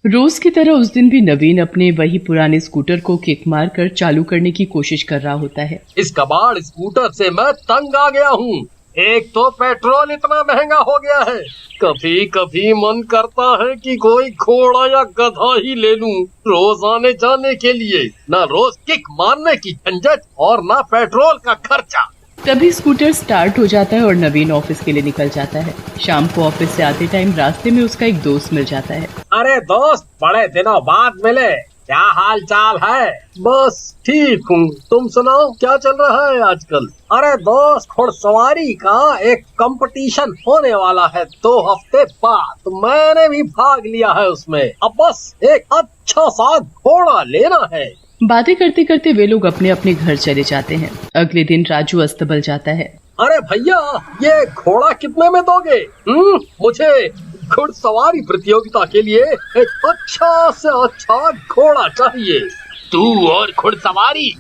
रोज की तरह उस दिन भी नवीन अपने वही पुराने स्कूटर को किक मार कर चालू करने की कोशिश कर रहा होता है। इस कबाड़ स्कूटर से मैं तंग आ गया हूँ। एक तो पेट्रोल इतना महंगा हो गया है, कभी कभी मन करता है कि कोई घोड़ा या गधा ही ले लूं रोज आने जाने के लिए। ना रोज किक मारने की झंझट और ना पेट्रोल का खर्चा। तभी स्कूटर स्टार्ट हो जाता है और नवीन ऑफिस के लिए निकल जाता है। शाम को ऑफिस से आते टाइम रास्ते में उसका एक दोस्त मिल जाता है। अरे दोस्त, बड़े दिनों बाद मिले, क्या हाल चाल है? बस ठीक हूँ, तुम सुनाओ क्या चल रहा है आजकल? अरे दोस्त, घुड़सवारी का एक कंपटीशन होने वाला है 2 हफ्ते बाद, तो मैंने भी भाग लिया है उसमें। अब बस एक अच्छा सा घोड़ा लेना है। बातें करते करते वे लोग अपने अपने घर चले जाते हैं। अगले दिन राजू अस्तबल जाता है। अरे भैया, ये घोड़ा कितने में दोगे? मुझे घुड़सवारी प्रतियोगिता के लिए एक अच्छा से अच्छा घोड़ा चाहिए। तू और घुड़सवारी?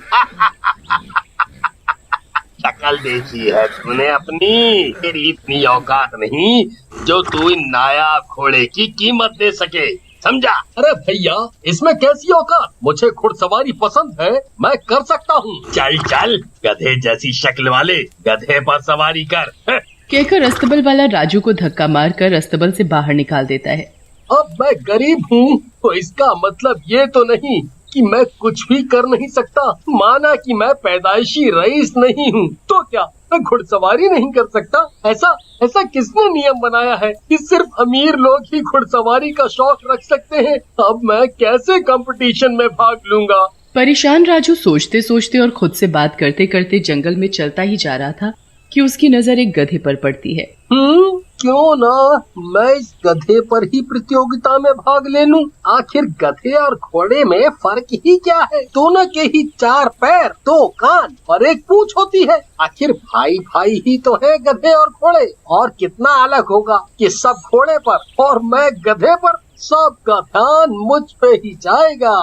शक्ल देखी है तूने अपनी, तेरी इतनी औकात नहीं जो तू इन नायाब घोड़े की कीमत दे सके, समझा? अरे भैया, इसमें कैसी औकात? मुझे घुड़सवारी पसंद है, मैं कर सकता हूँ। चल चल, गधे जैसी शक्ल वाले गधे पर सवारी कर। कहकर अस्तबल वाला राजू को धक्का मारकर अस्तबल से बाहर निकाल देता है। अब मैं गरीब हूँ तो इसका मतलब ये तो नहीं कि मैं कुछ भी कर नहीं सकता। माना कि मैं पैदाइशी रईस नहीं हूँ, तो क्या मैं घुड़सवारी नहीं कर सकता? ऐसा किसने नियम बनाया है कि सिर्फ अमीर लोग ही घुड़सवारी का शौक रख सकते हैं? अब मैं कैसे कंपटीशन में भाग लूंगा? परेशान राजू सोचते सोचते और खुद से बात करते करते जंगल में चलता ही जा रहा था कि उसकी नजर एक गधे पर पड़ती है। क्यों ना मैं इस गधे पर ही प्रतियोगिता में भाग ले लूं? आखिर गधे और घोड़े में फर्क ही क्या है? दोनों के ही 4 पैर, 2 कान और 1 पूंछ होती है। आखिर भाई भाई ही तो है गधे और घोड़े। और कितना अलग होगा कि सब घोड़े पर और मैं गधे पर। सबका ध्यान मुझ पे ही जाएगा।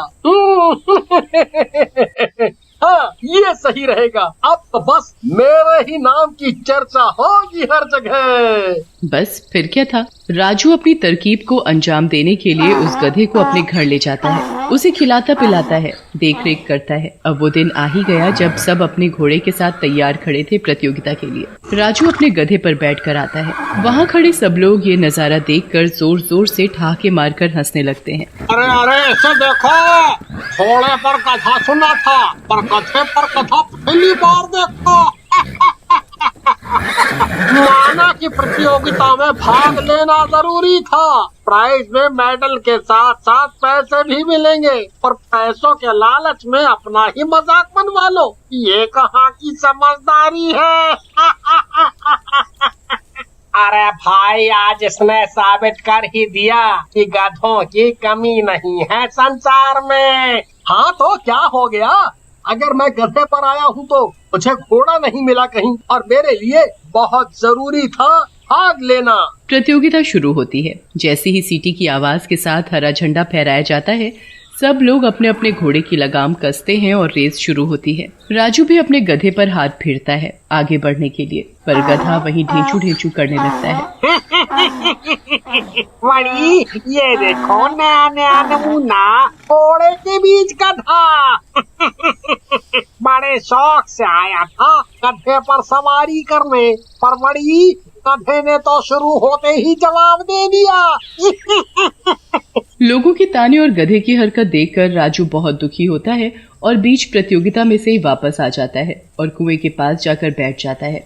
हाँ, ये सही रहेगा। अब तो बस मेरे ही नाम की चर्चा होगी हर जगह। बस फिर क्या था, राजू अपनी तरकीब को अंजाम देने के लिए उस गधे को अपने घर ले जाता है, उसे खिलाता पिलाता है, देख रेख करता है। अब वो दिन आ ही गया जब सब अपने घोड़े के साथ तैयार खड़े थे प्रतियोगिता के लिए। राजू अपने गधे पर बैठकर आता है। वहाँ खड़े सब लोग ये नजारा देखकर जोर जोर से ठहाके मारकर हंसने लगते हैं। अरे ऐसे देखो, घोड़े पर कथा सुना था पर गधे पर कथा पहली बार देखो। माना कि प्रतियोगिता में भाग लेना जरूरी था। प्राइज में मेडल के साथ साथ पैसे भी मिलेंगे, पर पैसों के लालच में अपना ही मजाक बनवा लो। ये कहाँ की समझदारी है? अरे भाई, आज इसने साबित कर ही दिया कि गधों की कमी नहीं है संसार में। हाँ तो क्या हो गया? अगर मैं गधे पर आया हूँ तो मुझे घोड़ा नहीं मिला कहीं, और मेरे लिए बहुत जरूरी था भाग लेना। प्रतियोगिता शुरू होती है। जैसे ही सीटी की आवाज के साथ हरा झंडा फहराया जाता है, सब लोग अपने अपने घोड़े की लगाम कसते हैं और रेस शुरू होती है। राजू भी अपने गधे पर हाथ फेरता है आगे बढ़ने के लिए, पर गधा वहीं ढेंचू ढेंचू करने लगता है। वही, ये देखो नया नया नमूना घोड़े के बीच गधा। बड़े शौक से आया था गधे पर सवारी करने, पर बड़ी गधे ने तो शुरू होते ही जवाब दे दिया। लोगों की ताने और गधे की हरकत देखकर राजू बहुत दुखी होता है और बीच प्रतियोगिता में से ही वापस आ जाता है और कुएं के पास जाकर बैठ जाता है।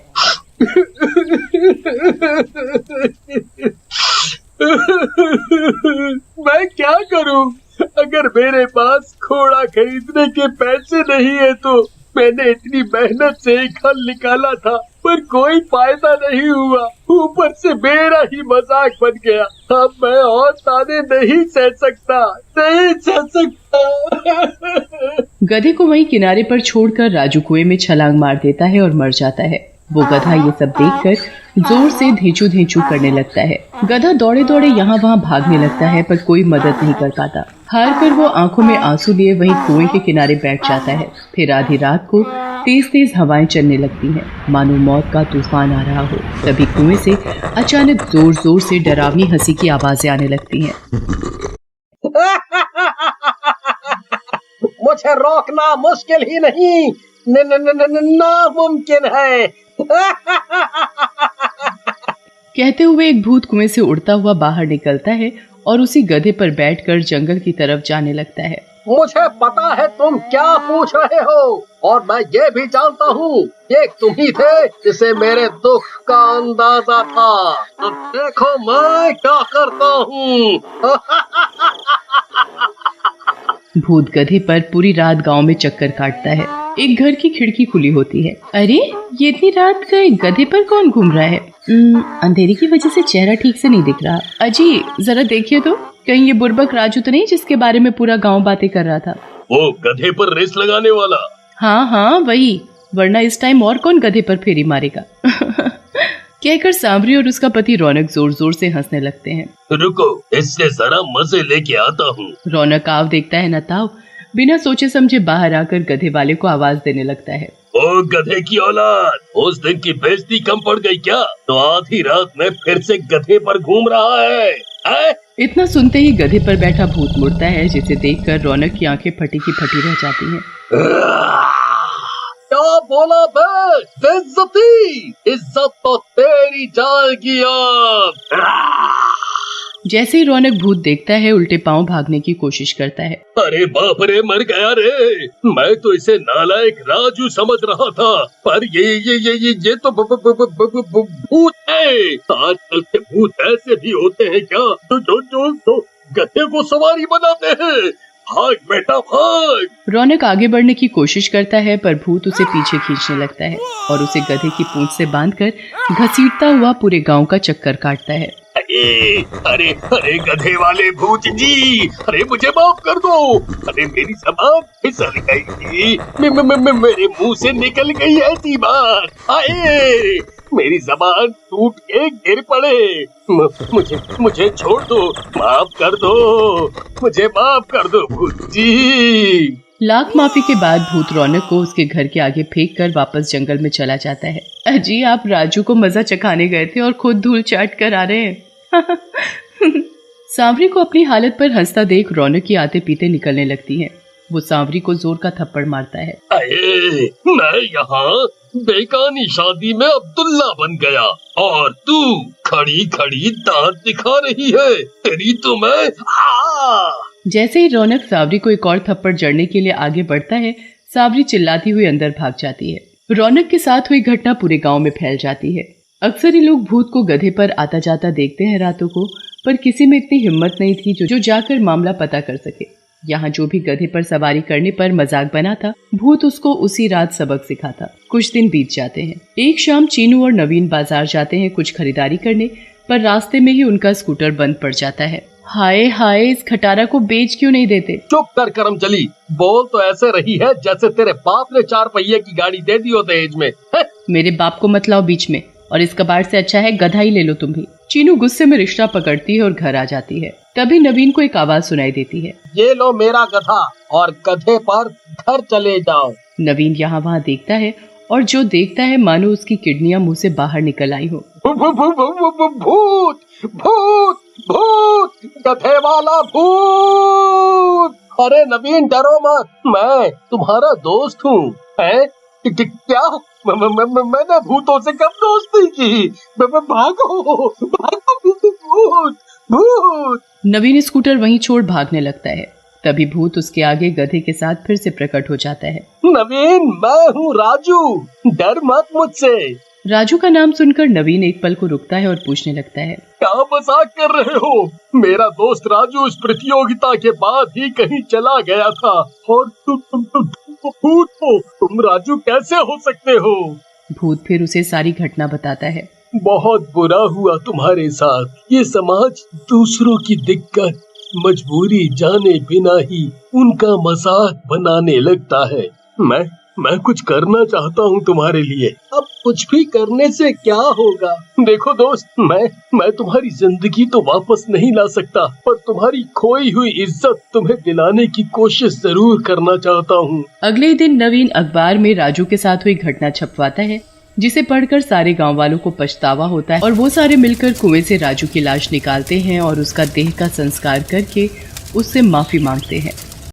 मैं क्या करूं? अगर मेरे पास घोड़ा खरीदने के पैसे नहीं है तो मैंने इतनी मेहनत से एक हल निकाला था, पर कोई फायदा नहीं हुआ। ऊपर से मेरा ही मजाक बन गया। अब मैं और ताने नहीं सह सकता। गधे को वहीं किनारे पर छोड़कर राजू कुएं में छलांग मार देता है और मर जाता है। वो गधा ये सब देखकर जोर से धेंचू धेंचू करने लगता है। गधा दौड़े दौड़े यहाँ वहाँ भागने लगता है, पर कोई मदद नहीं कर पाता। हार कर वो आंखों में आंसू लिए वहीं कुएं के किनारे बैठ जाता है। फिर आधी रात को तेज तेज हवाएं चलने लगती हैं, मानो मौत का तूफान आ रहा हो। तभी कुएं से अचानक जोर जोर से डरावनी हंसी की आवाजें आने लगती हैं। मुझे रोकना मुश्किल ही नहीं, नामुमकिन है। कहते हुए एक भूत कुएं से उड़ता हुआ बाहर निकलता है और उसी गधे पर बैठकर जंगल की तरफ जाने लगता है। मुझे पता है तुम क्या पूछ रहे हो, और मैं ये भी जानता हूँ ये तुम ही थे जिसे मेरे दुख का अंदाजा था। अब देखो मैं क्या करता हूँ। भूत गधे पर पूरी रात गांव में चक्कर काटता है। एक घर की खिड़की खुली होती है। अरे, ये इतनी रात गए गधे पर कौन घूम रहा है? अंधेरे की वजह से चेहरा ठीक से नहीं दिख रहा। अजी, जरा देखिए तो, कहीं ये बुर्बक राजू तो नहीं जिसके बारे में पूरा गांव बातें कर रहा था? वो गधे पर रेस लगाने वाला? हाँ हाँ वही, वरना इस टाइम और कौन गधे पर फेरी मारेगा। कहकर सांवरी और उसका पति रौनक जोर जोर से हंसने लगते हैं। रुको, इससे जरा मजे लेके आता हूँ। रौनक आव देखता है न ताव, बिना सोचे समझे बाहर आकर गधे वाले को आवाज देने लगता है। ओ गधे की औलाद, उस दिन की बेइज्जती कम पड़ गई क्या? तो आधी रात में फिर से गधे पर घूम रहा है? इतना सुनते ही गधे पर बैठा भूत मुड़ता है, जिसे देखकर रौनक की आंखें फटी की फटी रह जाती हैं। क्या बोला बे? बेइज्जती? इज्जत तो तेरी जाएगी अब। जैसे ही रौनक भूत देखता है, उल्टे पांव भागने की कोशिश करता है। अरे बाप रे, मर गया रे। मैं तो इसे नालायक राजू समझ रहा था, पर ये तो भूत है। आजकल के भूत ऐसे भी होते हैं क्या, जो गधे को सवारी बनाते हैं? भाग बेटा भाग। रौनक आगे बढ़ने की कोशिश करता है, पर भूत उसे पीछे खींचने लगता है और उसे गधे की पूंछ से बांधकर घसीटता हुआ पूरे गांव का चक्कर काटता है। अरे गधे वाले भूत जी, अरे मुझे माफ कर दो। अरे मेरी जबान फिसल गई, मेरे मुंह से निकल गई ऐसी बात। आए, मेरी जबान टूट के गिर पड़े। मुझे छोड़ दो, माफ कर दो, मुझे माफ कर दो भूत जी। लाख माफी के बाद भूत रौनक को उसके घर के आगे फेंक कर वापस जंगल में चला जाता है। अजी, आप राजू को मजा चखाने गए थे और खुद धूल चाट कर आ रहे हैं। सांवरी को अपनी हालत पर हंसता देख रौनक की आते पीते निकलने लगती हैं। वो सांवरी को जोर का थप्पड़ मारता है। अरे, मैं यहाँ बेगानी शादी में अब्दुल्ला बन गया और तू खड़ी खड़ी दांत दिखा रही है। तेरी तो मैं जैसे ही रौनक सांवरी को एक और थप्पड़ जड़ने के लिए आगे बढ़ता है, सांवरी चिल्लाती हुई अंदर भाग जाती है। रौनक के साथ हुई घटना पूरे गांव में फैल जाती है। अक्सर ही लोग भूत को गधे पर आता जाता देखते हैं रातों को, पर किसी में इतनी हिम्मत नहीं थी जो जाकर मामला पता कर सके। यहाँ जो भी गधे पर सवारी करने पर मजाक बना था, भूत उसको उसी रात सबक सिखाता। कुछ दिन बीत जाते हैं। एक शाम चीनू और नवीन बाजार जाते हैं कुछ खरीदारी करने, पर रास्ते में ही उनका स्कूटर बंद पड़ जाता है। हाय हाय, इस खटारा को बेच क्यों नहीं देते? चुप कर करमचली, बोल तो ऐसे रही है जैसे तेरे बाप ने 4 पहिए की गाड़ी दे दी हो दहेज में। मेरे बाप को मत लाओ बीच में, और इस कबाड़ से अच्छा है गधा ही ले लो तुम भी। चीनू गुस्से में रिश्ता पकड़ती है और घर आ जाती है। तभी नवीन को एक आवाज सुनाई देती है। ये लो मेरा गधा, और गधे पर घर चले जाओ। नवीन यहाँ वहाँ देखता है, और जो देखता है मानो उसकी किडनियां मुंह से बाहर निकल आई हो। भूत भूत भूत, गधे वाला भूत। अरे नवीन, डरो मत, मैं तुम्हारा दोस्त हूँ। क्या? मैंने भूतों से कब दोस्ती की? भागो भागो भूत भूत। नवीन स्कूटर वहीं छोड़ भागने लगता है। तभी भूत उसके आगे गधे के साथ फिर से प्रकट हो जाता है। नवीन, मैं हूँ राजू, डर मत मुझसे। राजू का नाम सुनकर नवीन एक पल को रुकता है और पूछने लगता है, क्या मजाक कर रहे हो? मेरा दोस्त राजू इस प्रतियोगिता के बाद ही कहीं चला गया था, और तुम भूत हो। तुम राजू कैसे हो सकते हो? भूत फिर उसे सारी घटना बताता है। बहुत बुरा हुआ तुम्हारे साथ। ये समाज दूसरों की दिक्कत, मजबूरी जाने बिना ही उनका मजाक बनाने लगता है। मैं कुछ करना चाहता हूँ तुम्हारे लिए। अब कुछ भी करने से क्या होगा। देखो दोस्त, मैं तुम्हारी जिंदगी तो वापस नहीं ला सकता, पर तुम्हारी खोई हुई इज्जत तुम्हें दिलाने की कोशिश जरूर करना चाहता हूँ। अगले दिन नवीन अखबार में राजू के साथ हुई घटना छपवाता है, जिसे पढ़कर सारे गांव वालों को पछतावा होता है और वो सारे मिलकर कुएं से राजू की लाश निकालते हैं और उसका देह का संस्कार करके उससे माफी मांगते हैं।